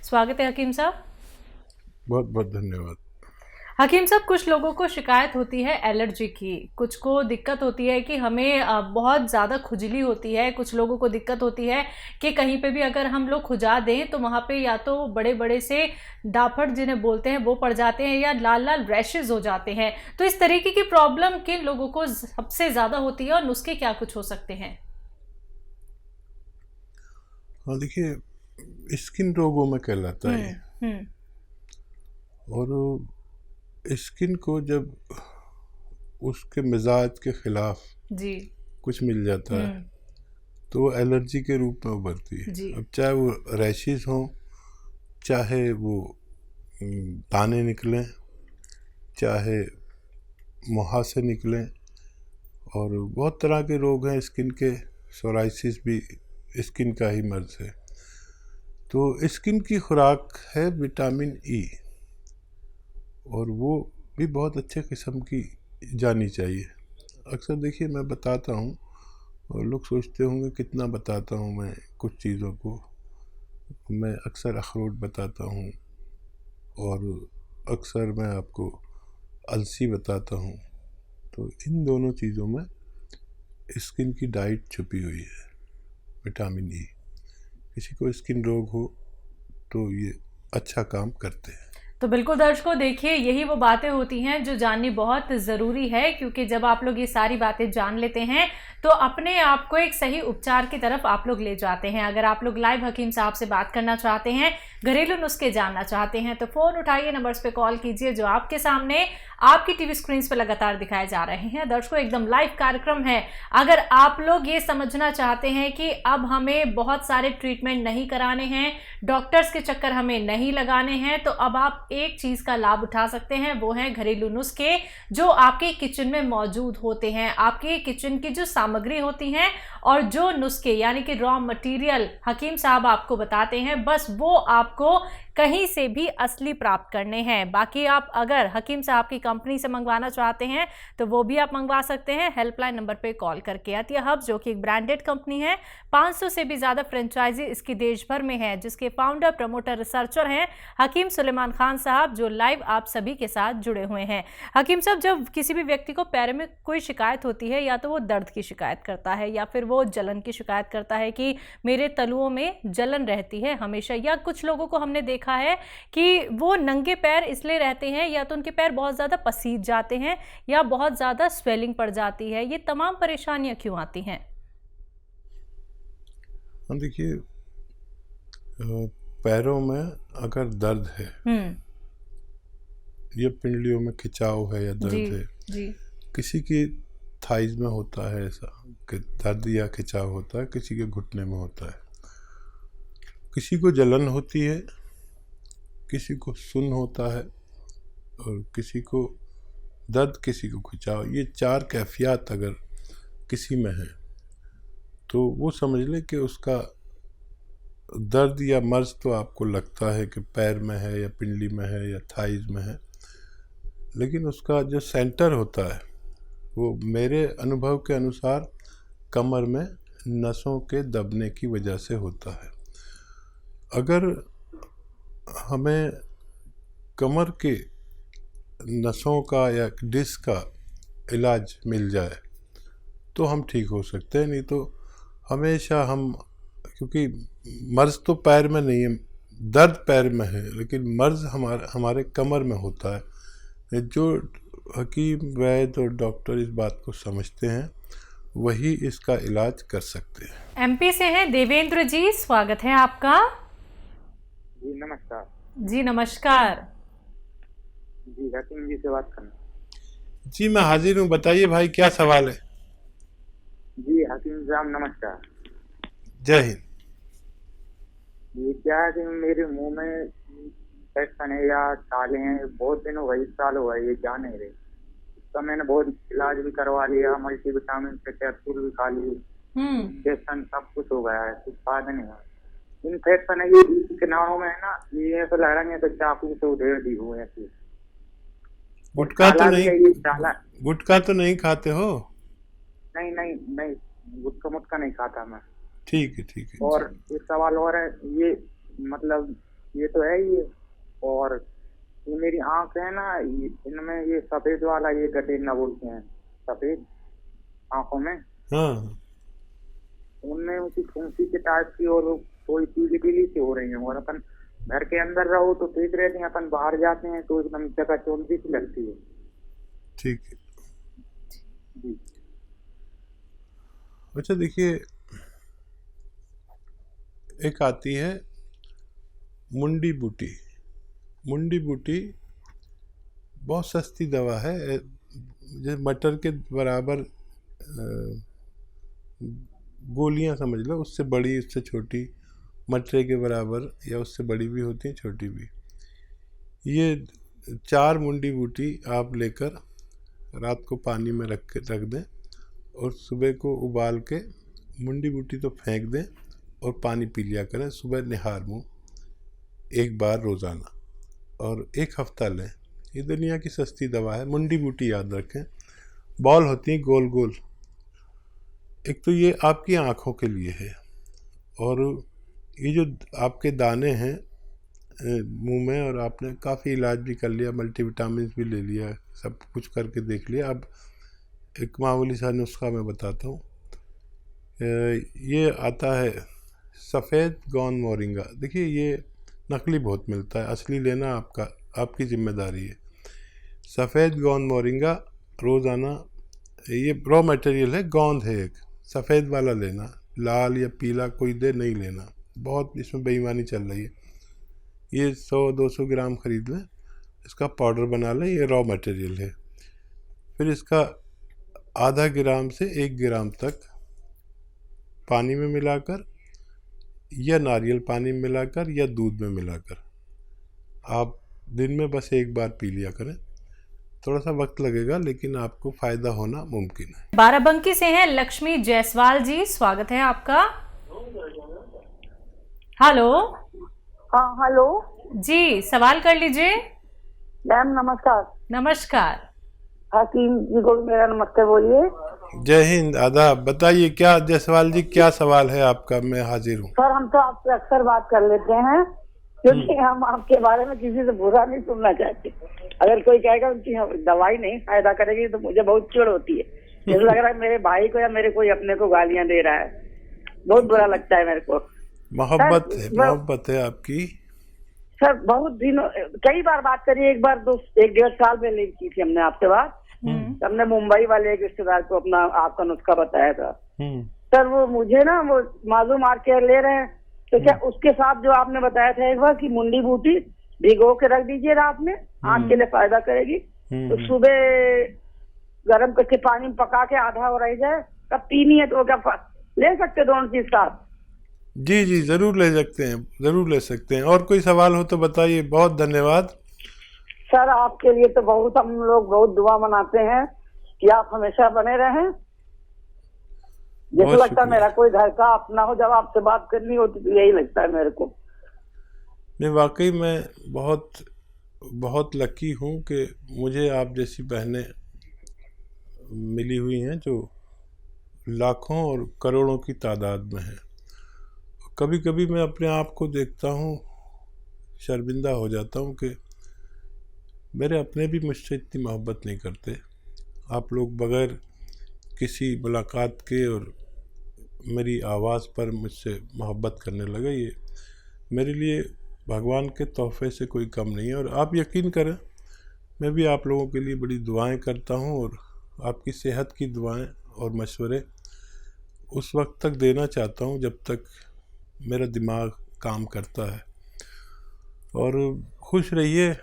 स्वागत है हकीम साहब। बहुत बहुत धन्यवाद। हकीम साहब, कुछ लोगों को शिकायत होती है एलर्जी की, कुछ को दिक्कत होती है कि हमें बहुत ज़्यादा खुजली होती है, कुछ लोगों को दिक्कत होती है कि कहीं पे भी अगर हम लोग खुजा दें तो वहाँ पे या तो बड़े बड़े से डाफड़ जिन्हें बोलते हैं वो पड़ जाते हैं या लाल लाल रैशेज हो जाते हैं। तो इस तरीके की प्रॉब्लम किन लोगों को सबसे ज़्यादा होती है और नुस्खे क्या कुछ हो सकते हैं? हाँ, देखिए, स्किन रोगों में कहलाता है ये। हम्म। और स्किन को जब उसके मिजाज के खिलाफ जी। कुछ मिल जाता है तो वो एलर्जी के रूप में उभरती है। जी। अब चाहे वो रैशेस हों, चाहे वो दाने निकलें, चाहे मुहासे निकलें, और बहुत तरह के रोग हैं स्किन के। सोराइसिस भी स्किन का ही मर्ज है। तो स्किन की खुराक है विटामिन ई, और वो भी बहुत अच्छे किस्म की जानी चाहिए। अक्सर देखिए मैं बताता हूँ और लोग सोचते होंगे कितना बताता हूँ मैं कुछ चीज़ों को। मैं अक्सर अखरोट बताता हूँ और अक्सर मैं आपको अलसी बताता हूँ। तो इन दोनों चीज़ों में स्किन की डाइट छुपी हुई है, विटामिन ई। किसी को स्किन रोग हो तो ये अच्छा काम करते हैं। तो बिल्कुल दर्शकों, देखिए यही वो बातें होती हैं जो जाननी बहुत ज़रूरी है, क्योंकि जब आप लोग ये सारी बातें जान लेते हैं तो अपने आप को एक सही उपचार की तरफ आप लोग ले जाते हैं। अगर आप लोग लाइव हकीम साहब से बात करना चाहते हैं, घरेलू नुस्खे जानना चाहते हैं, तो फ़ोन उठाइए, नंबर्स पे कॉल कीजिए जो आपके सामने आपकी टीवी स्क्रीन पर लगातार दिखाए जा रहे हैं। दर्शकों, एकदम लाइव कार्यक्रम है। अगर आप लोग ये समझना चाहते हैं कि अब हमें बहुत सारे ट्रीटमेंट नहीं कराने हैं, डॉक्टर्स के चक्कर हमें नहीं लगाने हैं, तो अब आप एक चीज का लाभ उठा सकते हैं, वो है घरेलू नुस्खे जो आपके किचन में मौजूद होते हैं। आपके किचन की जो सामग्री होती हैं और जो नुस्खे यानी कि रॉ मटेरियल हकीम साहब आपको बताते हैं, बस वो आपको कहीं से भी असली प्राप्त करने हैं। बाकी आप अगर हकीम साहब की कंपनी से मंगवाना चाहते हैं तो वो भी आप मंगवा सकते हैं हेल्पलाइन नंबर पे कॉल करके। अतिया हब्स जो कि एक ब्रांडेड कंपनी है, 500 से भी ज़्यादा फ्रेंचाइजी इसकी देश भर में है, जिसके फाउंडर, प्रमोटर, रिसर्चर हैं हकीम सुलेमान खान साहब, जो लाइव आप सभी के साथ जुड़े हुए हैं। हकीम साहब, जब किसी भी व्यक्ति को पैर में कोई शिकायत होती है, या तो वो दर्द की शिकायत करता है या फिर वो जलन की शिकायत करता है कि मेरे तलुओं में जलन रहती है हमेशा, या कुछ लोगों को हमने देखा है कि वो नंगे पैर इसलिए रहते हैं या तो उनके पैर बहुत ज़्यादा पसीज जाते हैं या बहुत ज़्यादा स्वेलिंग पड़ जाती है, ये तमाम परेशानियां क्यों आती हैं? देखिए, पैरों में अगर दर्द है या पिंडलियों में खिंचाव है या दर्द है, जी। किसी की थाइज में होता है ऐसा कि दर्द या खिंचाव होता है, किसी के घुटने में होता है, किसी को जलन होती है, किसी को सुन्न होता है, और किसी को दर्द, किसी को खिंचाव। ये 4 कैफियत अगर किसी में है तो वो समझ ले कि उसका दर्द या मर्ज तो आपको लगता है कि पैर में है या पिंडली में है या थाइज में है, लेकिन उसका जो सेंटर होता है वो मेरे अनुभव के अनुसार कमर में नसों के दबने की वजह से होता है। अगर हमें कमर के नसों का या डिस्क का इलाज मिल जाए तो हम ठीक हो सकते हैं, नहीं तो हमेशा हम, क्योंकि मर्ज तो पैर में नहीं है, दर्द पैर में है, लेकिन मर्ज हमारे कमर में होता है। जो हकीम, वैद्य और डॉक्टर इस बात को समझते हैं वही इसका इलाज कर सकते हैं। एमपी से हैं देवेंद्र जी, स्वागत है आपका। जी नमस्कार। जी नमस्कार। जी हकीम जी से बात करना। जी मैं हाजिर हूँ, बताइए भाई क्या सवाल है। जी हकीम साहब नमस्कार। जय हिंद। ये क्या है कि मेरे मुंह में इन्फेक्शन है या छाले हैं, बहुत दिन हो गए, 1 साल हो गए, ये जा नहीं रहे। इसका मैंने बहुत इलाज भी करवा लिया, मल्टीविटामिन के कैप्सूल भी खा लिए, इंजेक्शन सब कुछ हो गया है, कुछ फायदा नहीं है। इन्फेक्शन है ये किनारों में है ना, ये ऐसा लग रहा है तो चाकू से उधेड़ दी हुए ऐसी। गुटखा तो नहीं खाते हो? नहीं नहीं नहीं, गुटखा मुटका नहीं खाता मैं। ठीक है ठीक है। और एक सवाल और है, ये मतलब ये तो है ही है। और ये मेरी आंख है ना, इनमें ये सफेद वाला ये गठेना बोलते हैं, सफेद आंखों में, हाँ उनमें उनकी फुंसी के टाइप की और थोड़ी पीली पीली सी हो रही है। और अपन घर के अंदर रहो तो ठीक रहते हैं, अपन बाहर जाते हैं तो एकदम जगह चौंधी सी लगती है। ठीक है। जी। अच्छा देखिए, एक आती है मुंडी बूटी। मुंडी बूटी बहुत सस्ती दवा है, जैसे मटर के बराबर गोलियां समझ लो, उससे बड़ी उससे छोटी, मटरे के बराबर या उससे बड़ी भी होती हैं, छोटी भी। ये 4 मुंडी बूटी आप लेकर रात को पानी में रख दें और सुबह को उबाल के मुंडी बूटी तो फेंक दें और पानी पी लिया करें सुबह निहार मुँह 1 बार रोज़ाना, और 1 हफ्ता लें। ये दुनिया की सस्ती दवा है। मुंडी बूटी याद रखें, बॉल होती हैं गोल गोल। एक तो ये आपकी आँखों के लिए है, और ये जो आपके दाने हैं मुंह में, और आपने काफ़ी इलाज भी कर लिया, मल्टीविटामिन भी ले लिया, सब कुछ करके देख लिया, अब एक मामूली सा नुस्खा मैं बताता हूँ। ये आता है सफ़ेद गौंद मोरिंगा। देखिए ये नकली बहुत मिलता है, असली लेना आपकी जिम्मेदारी है। सफ़ेद गौंद मोरिंगा रोज़ाना, ये रॉ मटेरियल है, गोंद है एक, सफ़ेद वाला लेना, लाल या पीला कोई दे नहीं लेना, बहुत इसमें बेईमानी चल रही है। ये 100-200 ग्राम खरीद लें, इसका पाउडर बना लें, ये रॉ मटेरियल है। फिर इसका आधा ग्राम से 1 ग्राम तक पानी में मिलाकर या नारियल पानी में मिलाकर या दूध में मिलाकर आप दिन में बस 1 बार पी लिया करें। थोड़ा सा वक्त लगेगा लेकिन आपको फ़ायदा होना मुमकिन है। बाराबंकी से हैं लक्ष्मी जायसवाल जी, स्वागत है आपका। हेलो। हाँ हेलो जी, सवाल कर लीजिए। मैम नमस्कार। नमस्कार। हकीम जी को मेरा नमस्ते बोलिए। जय हिंद, आदाब। बताइए क्या जायसवाल जी, क्या सवाल है आपका? मैं हाजिर हूँ। सर हम तो आपसे अक्सर बात कर लेते हैं, क्योंकि हम आपके बारे में किसी से बुरा नहीं सुनना चाहते। अगर कोई कहेगा उनकी दवाई नहीं फायदा करेगी तो मुझे बहुत चिढ़ होती है। जैसे लग रहा है मेरे भाई को या मेरे कोई अपने को गालियां दे रहा है, बहुत बुरा लगता है मेरे को। मोहब्बत है आपकी। सर बहुत दिनों, कई बार बात करी, एक बार 1-1.5 साल पहले की थी हमने आपसे बात। हमने मुंबई वाले एक रिश्तेदार को अपना आपका नुस्खा बताया था। सर वो मुझे ना वो मालूम आर ले रहे हैं, तो क्या उसके साथ जो आपने बताया था एक बार कि मुंडी बूटी भिगो के रख दीजिए रात में, आँख के लिए फायदा करेगी, तो सुबह गर्म करके पानी में पका के आधा हो रह जाए, तब पीनी है तो क्या ले सकते दोनों चीज साथ? जी जी जरूर ले सकते हैं, जरूर ले सकते हैं। और कोई सवाल हो तो बताइए। बहुत धन्यवाद सर, आपके लिए तो बहुत हम लोग बहुत दुआ मनाते हैं कि आप हमेशा बने रहें। जैसे लगता है मेरा कोई घर का अपना हो, जब आपसे बात करनी होती तो यही लगता है मेरे को। नहीं, वाकई मैं बहुत बहुत लकी हूँ कि मुझे आप जैसी बहनें मिली हुई हैं जो लाखों और करोड़ों की तादाद में हैं। कभी कभी मैं अपने आप को देखता हूँ, शर्मिंदा हो जाता हूँ कि मेरे अपने भी मुझसे इतनी मोहब्बत नहीं करते। आप लोग बगैर किसी मुलाकात के और मेरी आवाज़ पर मुझसे मोहब्बत करने लगे, ये मेरे लिए भगवान के तोहफे से कोई कम नहीं है। और आप यकीन करें, मैं भी आप लोगों के लिए बड़ी दुआएं करता हूं, और आपकी सेहत की दुआएं और मशवरे उस वक्त तक देना चाहता हूं जब तक मेरा दिमाग काम करता है। और खुश रहिए,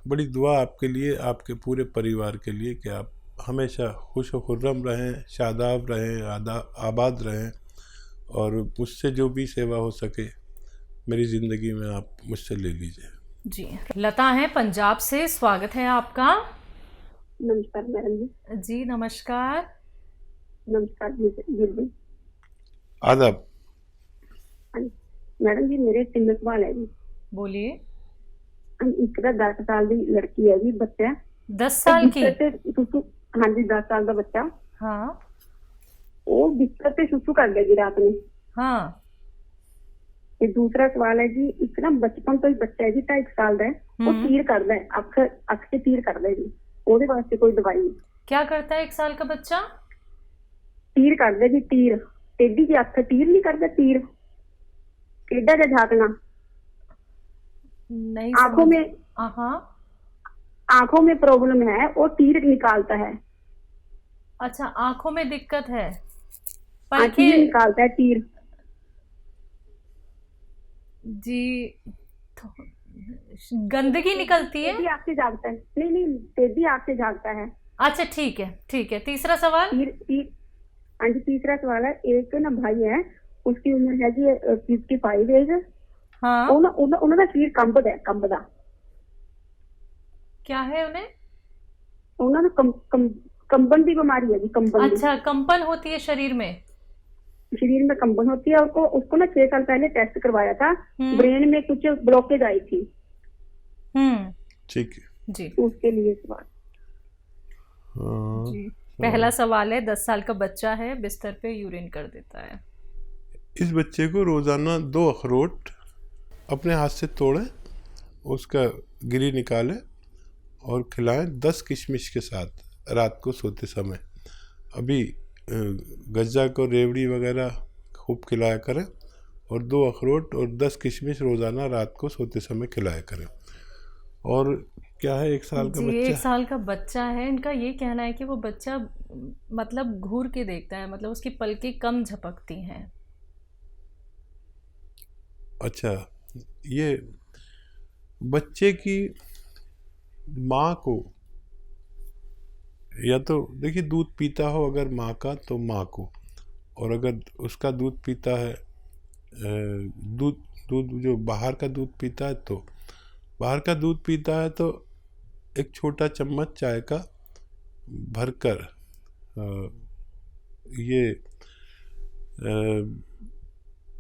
बड़ी दुआ आपके लिए, आपके पूरे परिवार के लिए कि आप हमेशा खुश व खुर्रम रहें, शादाब रहें, आबाद रहें, और मुझसे जो भी सेवा हो सके मेरी ज़िंदगी में आप मुझसे ले लीजिए। जी, लता है पंजाब से, स्वागत है आपका। नमस्कार मैडम जी। जी नमस्कार। नमस्कार जी। आदाब। मैडम जी मेरे 3 सवाल है जी। बोलिए। एक 10 साल की लड़की है जी, बच्चा 10 साल की? हाँ जी 10 साल का बच्चा। हाँ। वो बिस्तर पे सुसु कर गया जी रात में। हाँ। ये दूसरा सवाल है जी, इतना बचपन तो ही बच्चा है जी 2.5 साल का है, वो तीर कर दे, अख से तीर कर दे जी, ਉਹਦੇ ਵਾਸਤੇ कोई दवाई नहीं। क्या करता है 1 साल का बच्चा? तीर कर दे जी, तीर टेढ़ी जी अख, तीर नहीं करता, तीर टेढ़ा जा झाकना नहीं आंखों में, हाँ आंखों में प्रॉब्लम है, वो तीर निकालता है। अच्छा, आंखों में दिक्कत है, तीर निकालता है, तीर जी। तो गंदगी निकलती है, टेढ़ी आंख से जागता है, नहीं टेढ़ी आंख से जागता है। अच्छा ठीक है। तीसरा सवाल? हाँ जी, तीसरा सवाल है, एक ना भाई है, उसकी उम्र है जी 55 एज। हाँ, उन्होंने सिर कंबदा क्या है उन्हें? उन्होंने कंबन की बीमारी है जी, कंबन। अच्छा, कंपन होती है शरीर में? शरीर में कंबन होती है। उसको ना 6 साल पहले टेस्ट करवाया था, ब्रेन में कुछ ब्लॉकेज आई थी। ठीक है जी, उसके लिए सवाल। हाँ, जी। पहला सवाल है, 10 साल का बच्चा है, बिस्तर पे यूरिन कर देता है। इस बच्चे को रोजाना 2 अखरोट अपने हाथ से तोड़ें, उसका गिरी निकालें और खिलाएं 10 किशमिश के साथ रात को सोते समय। अभी गज्जा को रेवड़ी वगैरह खूब खिलाया करें और 2 अखरोट और 10 किशमिश रोज़ाना रात को सोते समय खिलाया करें। और क्या है 1 साल का बच्चा? 1 साल का बच्चा है, इनका ये कहना है कि वो बच्चा मतलब घूर के देखता है, मतलब उसकी पलकें कम झपकती हैं। अच्छा, ये बच्चे की माँ को, या तो देखिए दूध पीता हो अगर माँ का तो माँ को, और अगर उसका दूध पीता है, दूध जो बाहर का दूध पीता है तो बाहर का दूध पीता है तो 1 छोटा चम्मच चाय का भरकर ये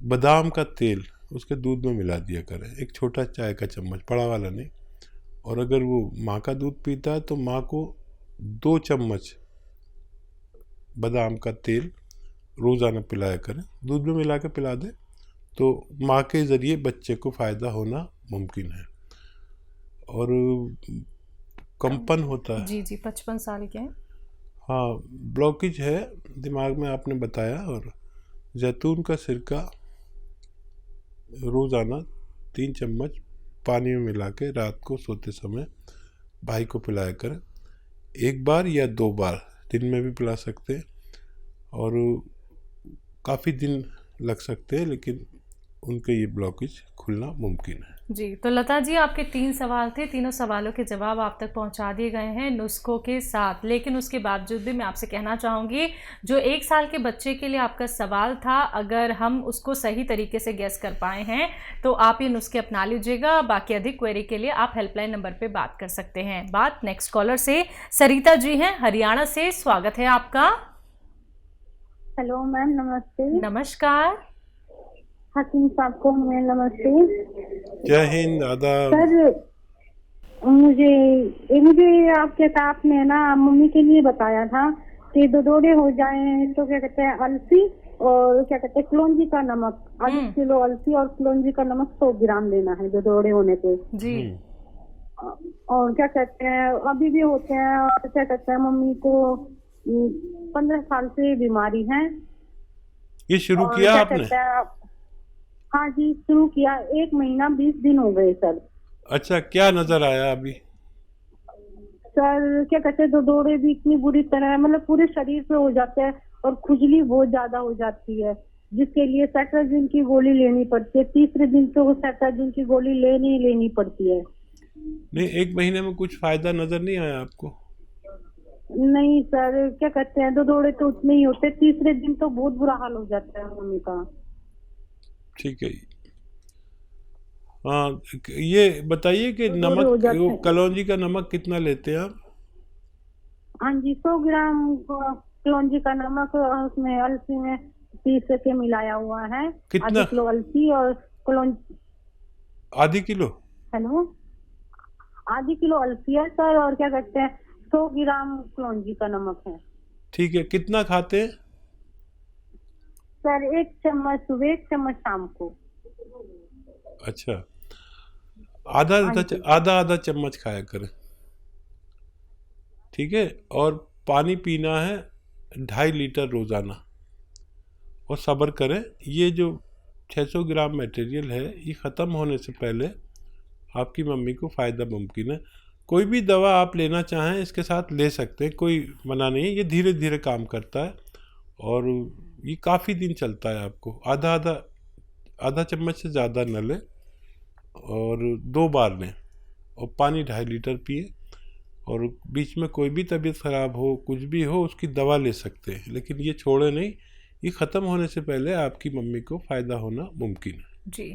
बादाम का तेल उसके दूध में मिला दिया करें, 1 छोटा चाय का चम्मच, बड़ा वाला नहीं। और अगर वो माँ का दूध पीता है तो माँ को 2 चम्मच बादाम का तेल रोज़ाना पिलाया करें, दूध में मिला के पिला दें तो माँ के ज़रिए बच्चे को फ़ायदा होना मुमकिन है। और कंपन होता है जी 55 साल के हैं। हाँ, ब्लॉकेज है दिमाग में आपने बताया। और जैतून का सिरका रोज़ाना 3 चम्मच पानी में मिला के रात को सोते समय भाई को पिलाया करें, 1 बार या 2 बार दिन में भी पिला सकते हैं। और काफ़ी दिन लग सकते हैं लेकिन उनके ये ब्लॉकेज खुलना मुमकिन है। जी, तो लता जी आपके 3 सवाल थे, तीनों सवालों के जवाब आप तक पहुंचा दिए गए हैं नुस्खों के साथ। लेकिन उसके बावजूद भी मैं आपसे कहना चाहूँगी, जो 1 साल के बच्चे के लिए आपका सवाल था, अगर हम उसको सही तरीके से गेस कर पाए हैं तो आप ये नुस्खे अपना लीजिएगा। बाकी अधिक क्वेरी के लिए आप हेल्पलाइन नंबर पर बात कर सकते हैं। बात नेक्स्ट कॉलर से सरिता जी हैं हरियाणा से, स्वागत है आपका। हेलो मैम, नमस्ते। नमस्कार। हकीम साहब को मैं नमस्ते। जय हिंद, आदाब। सर मुझे आपके साथ में ना मम्मी के लिए बताया था कि दौरे हो जाए तो क्या कहते हैं अलसी और क्या कहते हैं कलौंजी का नमक, 1/2 किलो अलसी और कलौंजी का नमक 100 ग्राम लेना है दौरे होने पे जी। और क्या कहते हैं अभी भी होते हैं, और क्या कहते हैं मम्मी को 15 साल से बीमारी है। ये शुरू किया आपने? हाँ जी, शुरू किया, 1 महीना 20 दिन हो गए सर। अच्छा, क्या नजर आया अभी? सर क्या कहते हैं दौरे भी इतनी बुरी तरह मतलब पूरे शरीर पे हो जाते हैं और खुजली बहुत ज्यादा हो जाती है, जिसके लिए सेट्राजिन की गोली लेनी पड़ती है। 3रे दिन तो सेट्राजिन की गोली लेनी पड़ती है। नहीं, 1 महीने में कुछ फायदा नजर नहीं आया आपको? नहीं सर, क्या कहते हैं दौरे तो उतने ही होते, 3रे दिन तो बहुत बुरा हाल हो जाता है मम्मी का। ठीक है। हाँ, ये बताइए कि नमक, कलौंजी का नमक कितना लेते हैं आप? हाँ जी, 100 ग्राम कलौंजी का नमक, उसमें अलसी में 30 के मिलाया हुआ है। कितना? 1/2 किलो अलसी और कलौंजी। 1/2 किलो? हेलो, 1/2 किलो अलसी है सर, और क्या कहते हैं 100 ग्राम कलौंजी का नमक है। ठीक है, कितना खाते हैं सर? 1 चम्मच सुबह, 1 चम्मच शाम को। अच्छा, आधा चम्मच खाया करें, ठीक है। और पानी पीना है 2.5 लीटर रोज़ाना। और सब्र करें, ये जो 600 ग्राम मटेरियल है ये ख़त्म होने से पहले आपकी मम्मी को फ़ायदा मुमकिन है। कोई भी दवा आप लेना चाहें इसके साथ ले सकते हैं, कोई मना नहीं है। ये धीरे धीरे काम करता है और ये काफ़ी दिन चलता है। आपको आधा चम्मच से ज़्यादा न लें और 2 बार लें, और पानी 2.5 लीटर पिए। और बीच में कोई भी तबीयत ख़राब हो, कुछ भी हो, उसकी दवा ले सकते हैं, लेकिन ये छोड़े नहीं। ये ख़त्म होने से पहले आपकी मम्मी को फ़ायदा होना मुमकिन है। जी।